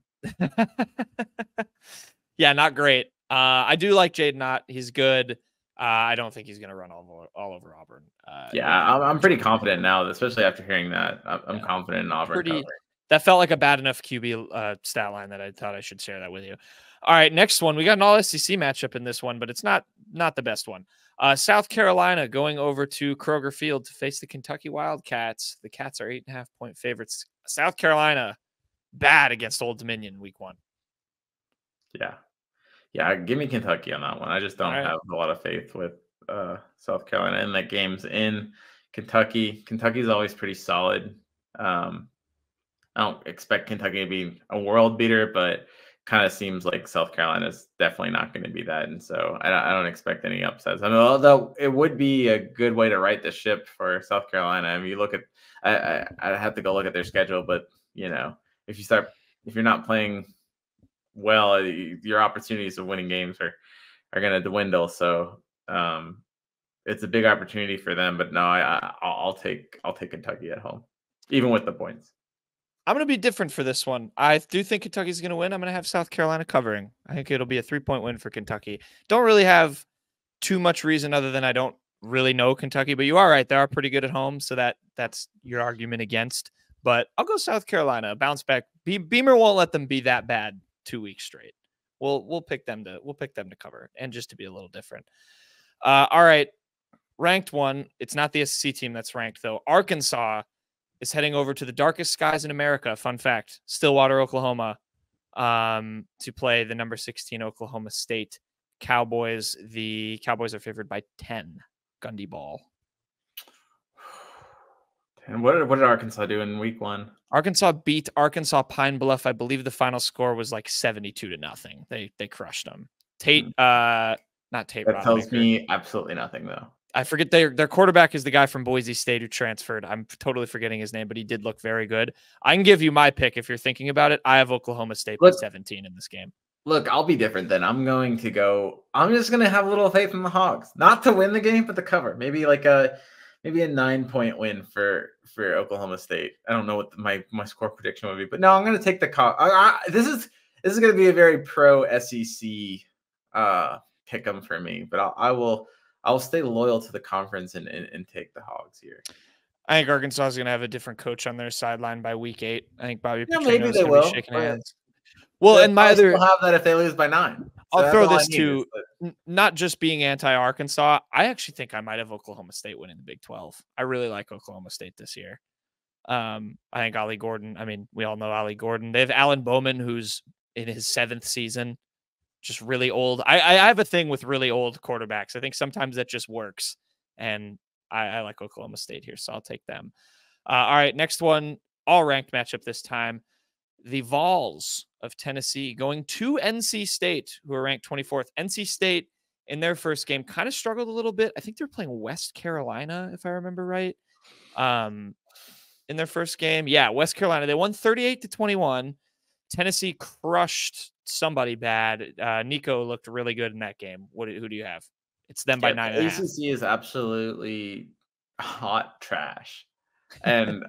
Yeah, not great. I do like Jaden Ott. He's good. I don't think he's going to run all over Auburn. I'm pretty confident now, especially after hearing that. I'm confident in Auburn covering. That felt like a bad enough QB stat line that I thought I should share that with you. All right, next one. We got an all-SEC matchup in this one, but it's not the best one. South Carolina going over to Kroger Field to face the Kentucky Wildcats. The Cats are 8.5-point favorites. South Carolina, bad against Old Dominion week 1. Yeah, give me Kentucky on that one. I just don't have a lot of faith with South Carolina, and that game's in Kentucky. Kentucky's always pretty solid. I don't expect Kentucky to be a world beater, but kind of seems like South Carolina's definitely not going to be that. And so I don't expect any upsets. I mean, although it would be a good way to right the ship for South Carolina. I mean, you look at, I have to go look at their schedule, but if you're not playing well, your opportunities of winning games are going to dwindle. So it's a big opportunity for them, but no, I'll take Kentucky at home, even with the points. I'm going to be different for this one. I do think Kentucky's going to win. I'm going to have South Carolina covering. I think it'll be a 3-point win for Kentucky. Don't really have too much reason other than I don't really know Kentucky, but you are right. They are pretty good at home. So that's your argument against, but I'll go South Carolina, bounce back. Beamer won't let them be that bad 2 weeks straight. We'll pick them to cover and just to be a little different. All right. Ranked one. It's not the SEC team that's ranked though. Arkansas is heading over to the darkest skies in America. Fun fact, Stillwater, Oklahoma, to play the number 16 Oklahoma State Cowboys. The Cowboys are favored by 10. Gundy ball. And what did Arkansas do in week 1? Arkansas beat Arkansas Pine Bluff. I believe the final score was like 72-0. They crushed them. Not Tate. That tells me absolutely nothing though. I forget their quarterback is the guy from Boise State who transferred. I'm totally forgetting his name, but he did look very good. I can give you my pick if you're thinking about it. I have Oklahoma State by 17 in this game. Look, I'll be different then. I'm just going to have a little faith in the Hogs. Not to win the game, but to cover. Maybe a 9-point win for Oklahoma State. I don't know what my score prediction would be, but no, I'm going to take the this is going to be a very pro SEC pick 'em for me, but I'll stay loyal to the conference and take the Hogs here. I think Arkansas is going to have a different coach on their sideline by week 8. I think Bobby Petrino's maybe they will. Shaking hands. Well, and my other have that if they lose by 9. I'll throw this to not just being anti-Arkansas. I actually think I might have Oklahoma State winning the Big 12. I really like Oklahoma State this year. I think Ollie Gordon. I mean, we all know Ollie Gordon. They have Alan Bowman, who's in his 7th season. Just really old. I have a thing with really old quarterbacks. I think sometimes that just works. And I like Oklahoma State here, so I'll take them. All right, next one, all ranked matchup this time. The Vols of Tennessee going to NC State, who are ranked 24th. NC State in their first game kind of struggled a little bit. I think they're playing West Carolina, if I remember right. In their first game. Yeah, West Carolina. They won 38-21. Tennessee crushed somebody bad. Nico looked really good in that game. Who do you have? It's them by 9.5. ACC is absolutely hot trash, and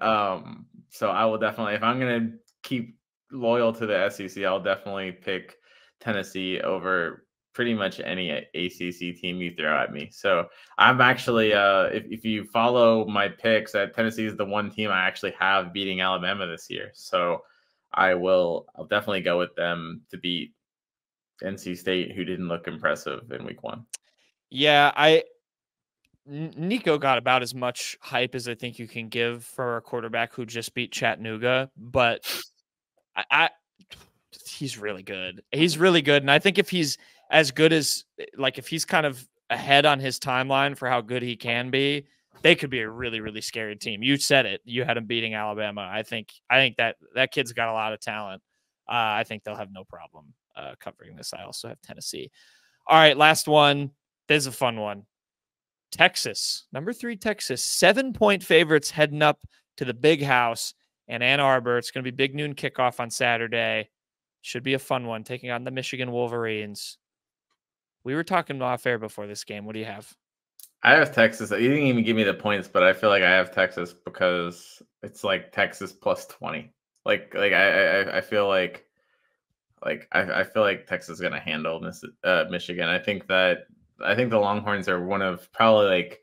so I will definitely, if I'm gonna keep loyal to the SEC, I'll definitely pick Tennessee over pretty much any ACC team you throw at me. So I'm actually, if you follow my picks, Tennessee is the one team I actually have beating Alabama this year. So I'll definitely go with them to beat NC State, who didn't look impressive in week 1. Yeah, Nico got about as much hype as I think you can give for a quarterback who just beat Chattanooga, but he's really good. He's really good, and I think if he's as good as, like, if he's kind of ahead on his timeline for how good he can be, they could be a really, really scary team. You said it. You had him beating Alabama. I think that kid's got a lot of talent. I think they'll have no problem covering this. I also have Tennessee. All right, last one. This is a fun one. Texas, number 3 Texas, 7-point favorites heading up to the big house in Ann Arbor. It's going to be big noon kickoff on Saturday. Should be a fun one, taking on the Michigan Wolverines. We were talking off air before this game. What do you have? I have Texas. You didn't even give me the points, but I feel like I have Texas because it's like Texas plus 20. I feel like I feel like Texas is gonna handle Michigan. I think the Longhorns are one of probably like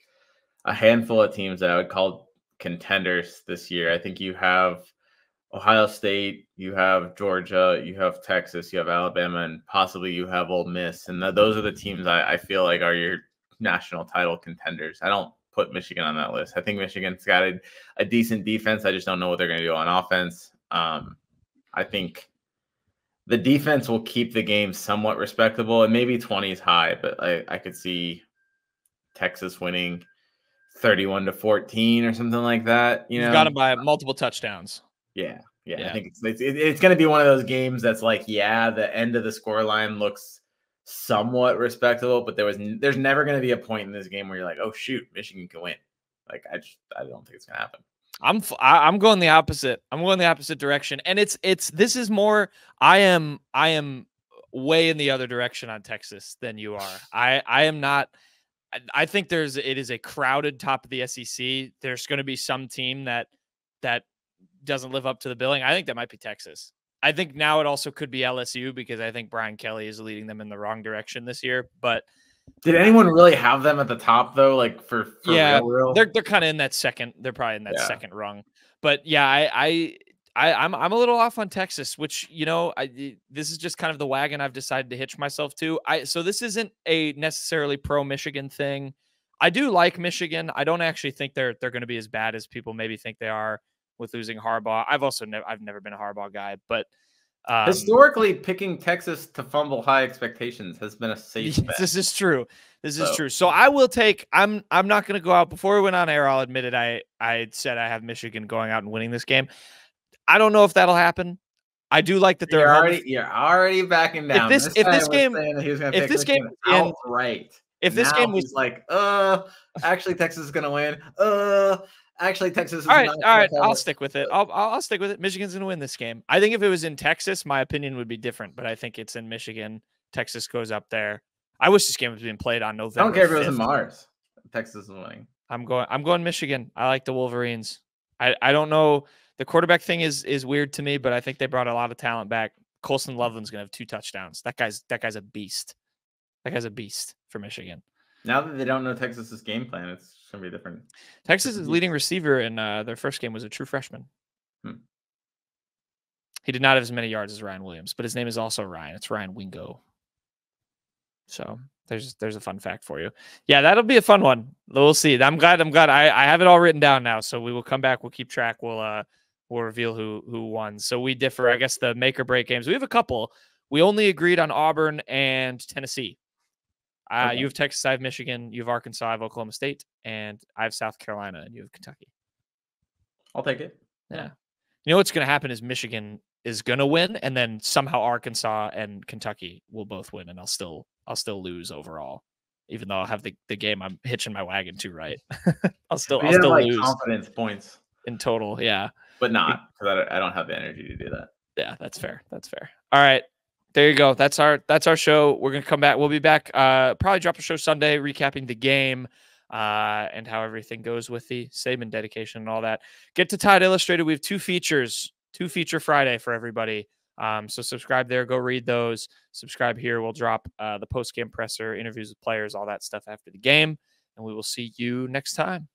a handful of teams that I would call contenders this year. I think you have Ohio State, you have Georgia, you have Texas, you have Alabama, and possibly you have Ole Miss. And those are the teams I feel like are your national title contenders. I don't put Michigan on that list. I think Michigan's got a decent defense. I just don't know what they're going to do on offense. I think the defense will keep the game somewhat respectable, and maybe 20 is high, but I could see Texas winning 31-14 or something like that. You've got them by multiple touchdowns. Yeah. I think it's going to be one of those games that's like, the end of the score line looks somewhat respectable, but there's never going to be a point in this game where you're like, oh shoot, Michigan can win. Like I don't think it's going to happen. I'm going the opposite. I'm going the opposite direction, and this is more. I am way in the other direction on Texas than you are. I am not. I think it is a crowded top of the SEC. There's going to be some team that doesn't live up to the billing. I think that might be Texas. I think now it also could be LSU because I think Brian Kelly is leading them in the wrong direction this year. But did anyone really have them at the top though? Like for real? They're kind of in that second. They're probably in that second rung. But yeah, I'm a little off on Texas, which this is just kind of the wagon I've decided to hitch myself to. So this isn't a necessarily pro Michigan thing. I do like Michigan. I don't actually think they're going to be as bad as people maybe think they are with losing Harbaugh. I've never been a Harbaugh guy, but historically picking Texas to fumble high expectations has been a safe bet. This is true. This is true. So I will take. I'm not going to go out before we went on air. I'll admit it. I said I have Michigan going out and winning this game. I don't know if that'll happen. I do like that they're you're already backing down. If this game was like, actually Texas is going to win. Actually, Texas is all right. I'll stick with it. I'll stick with it. Michigan's going to win this game. I think if it was in Texas, my opinion would be different. But I think it's in Michigan. Texas goes up there. I wish this game was being played on November. I don't care if it 5th. was in Mars. Texas is winning. I'm going Michigan. I like the Wolverines. I don't know. The quarterback thing is weird to me, but I think they brought a lot of talent back. Colson Loveland's going to have 2 touchdowns. That guy's a beast. That guy's a beast for Michigan. Now that they don't know Texas's game plan, it's going to be different. Texas's leading receiver in their first game was a true freshman. He did not have as many yards as Ryan Williams, but his name is also Ryan. It's Ryan Wingo. So there's a fun fact for you. Yeah, that'll be a fun one. We'll see. I'm glad. I have it all written down now. So we will come back. We'll keep track. We'll reveal who won. So we differ. I guess the make or break games. We have a couple. We only agreed on Auburn and Tennessee. Okay. You have Texas, I have Michigan, you have Arkansas, I have Oklahoma State, and I have South Carolina, and you have Kentucky. I'll take it. Yeah. You know what's going to happen is Michigan is going to win, and then somehow Arkansas and Kentucky will both win, and I'll still lose overall, even though I'll have the game I'm hitching my wagon to right. I'll still lose confidence points in total. Yeah, but not because I don't have the energy to do that. Yeah, that's fair. That's fair. All right. There you go. That's our show. We're going to come back. We'll be back. Probably drop a show Sunday recapping the game and how everything goes with the Saban dedication and all that. Get to Tide Illustrated. We have 2 features, 2 feature Friday for everybody. So subscribe there. Go read those. Subscribe here. We'll drop the post-game presser, interviews with players, all that stuff after the game. And we will see you next time.